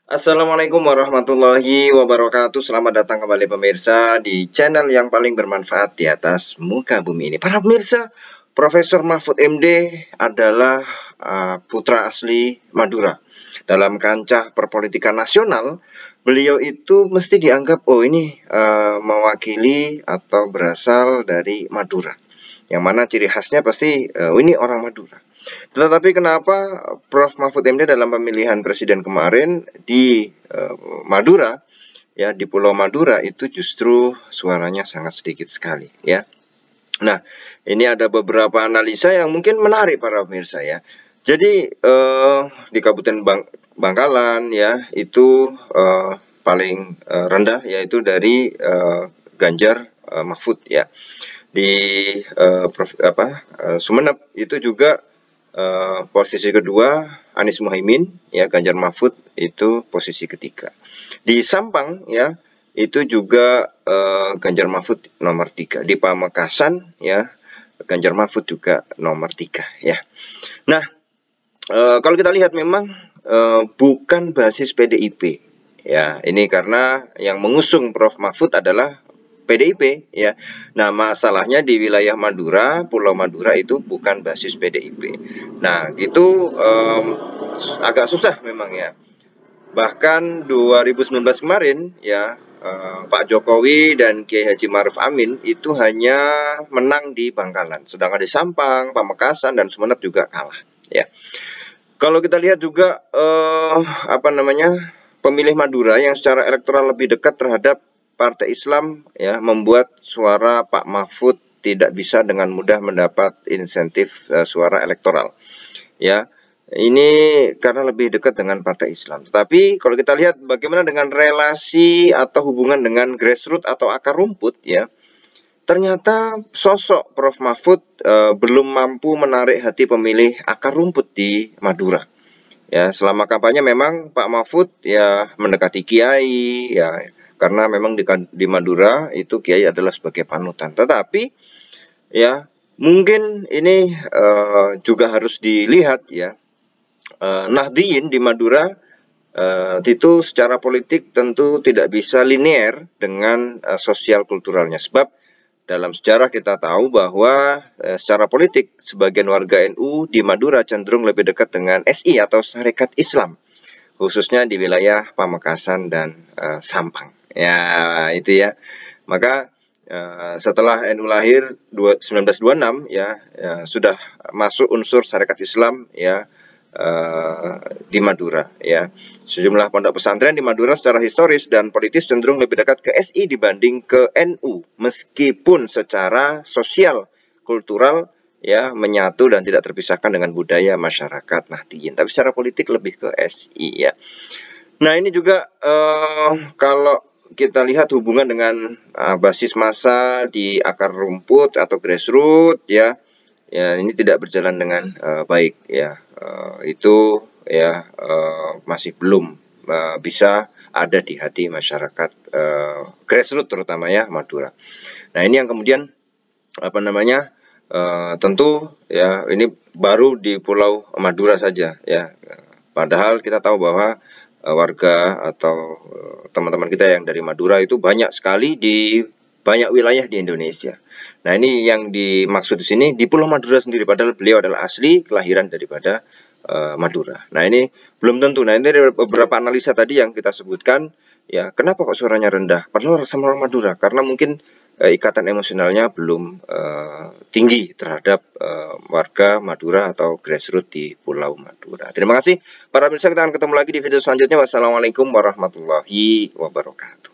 Assalamualaikum warahmatullahi wabarakatuh. Selamat datang kembali pemirsa di channel yang paling bermanfaat di atas muka bumi ini. Para pemirsa, Profesor Mahfud MD adalah putra asli Madura. Dalam kancah perpolitikan nasional, beliau itu mesti dianggap ini mewakili atau berasal dari Madura. Yang mana ciri khasnya pasti ini orang Madura. Tetapi kenapa Prof. Mahfud MD dalam pemilihan presiden kemarin di Madura, ya di Pulau Madura itu justru suaranya sangat sedikit sekali, ya. Nah, ini ada beberapa analisa yang mungkin menarik para pemirsa ya. Jadi di Kabupaten Bangkalan ya itu paling rendah yaitu dari Ganjar Mahfud ya. Di Sumeneb itu juga posisi kedua Anies Muhaimin ya, Ganjar Mahfud itu posisi ketiga. Di Sampang ya itu juga Ganjar Mahfud nomor 3. Di Pamekasan ya Ganjar Mahfud juga nomor 3 ya. Nah, kalau kita lihat memang bukan basis PDIP ya. Ini karena yang mengusung Prof Mahfud adalah PDIP ya. Nah, masalahnya di wilayah Madura, Pulau Madura itu bukan basis PDIP. Nah, gitu agak susah memang ya. Bahkan 2019 kemarin ya Pak Jokowi dan Kiai Haji Ma'ruf Amin itu hanya menang di Bangkalan, sedangkan di Sampang, Pamekasan dan Sumeneb juga kalah ya. Kalau kita lihat juga pemilih Madura yang secara elektoral lebih dekat terhadap Partai Islam ya membuat suara Pak Mahfud tidak bisa dengan mudah mendapat insentif suara elektoral. Ya, ini karena lebih dekat dengan Partai Islam. Tetapi kalau kita lihat bagaimana dengan relasi atau hubungan dengan grassroots atau akar rumput ya, ternyata sosok Prof Mahfud belum mampu menarik hati pemilih akar rumput di Madura. Ya, selama kampanye memang Pak Mahfud ya mendekati kiai ya, karena memang di Madura itu kiai adalah sebagai panutan. Tetapi ya mungkin ini juga harus dilihat ya. Nahdliyin di Madura itu secara politik tentu tidak bisa linear dengan sosial kulturalnya. Sebab dalam sejarah kita tahu bahwa secara politik sebagian warga NU di Madura cenderung lebih dekat dengan SI atau Sarekat Islam, khususnya di wilayah Pamekasan dan Sampang. Ya, itu ya. Maka setelah NU lahir 1926 ya, sudah masuk unsur Sarekat Islam ya di Madura ya. Sejumlah pondok pesantren di Madura secara historis dan politis cenderung lebih dekat ke SI dibanding ke NU, meskipun secara sosial kultural ya menyatu dan tidak terpisahkan dengan budaya masyarakat Nahdliyin, tapi secara politik lebih ke SI ya. Nah, ini juga kalau kita lihat hubungan dengan basis massa di akar rumput atau grassroots ya, ini tidak berjalan dengan baik ya. Itu ya masih belum bisa ada di hati masyarakat grassroots terutama ya Madura. Nah, ini yang kemudian tentu ya ini baru di Pulau Madura saja ya. Padahal kita tahu bahwa warga atau teman-teman kita yang dari Madura itu banyak sekali di banyak wilayah di Indonesia. Nah, ini yang dimaksud di sini di Pulau Madura sendiri, padahal beliau adalah asli kelahiran daripada Madura. Nah, ini belum tentu. Nah, ini ada beberapa analisa tadi yang kita sebutkan ya, kenapa kok suaranya rendah padahal sama orang Madura, karena mungkin ikatan emosionalnya belum tinggi terhadap warga Madura atau grassroots di Pulau Madura. Terima kasih para pemirsa, kita akan ketemu lagi di video selanjutnya. Wassalamualaikum warahmatullahi wabarakatuh.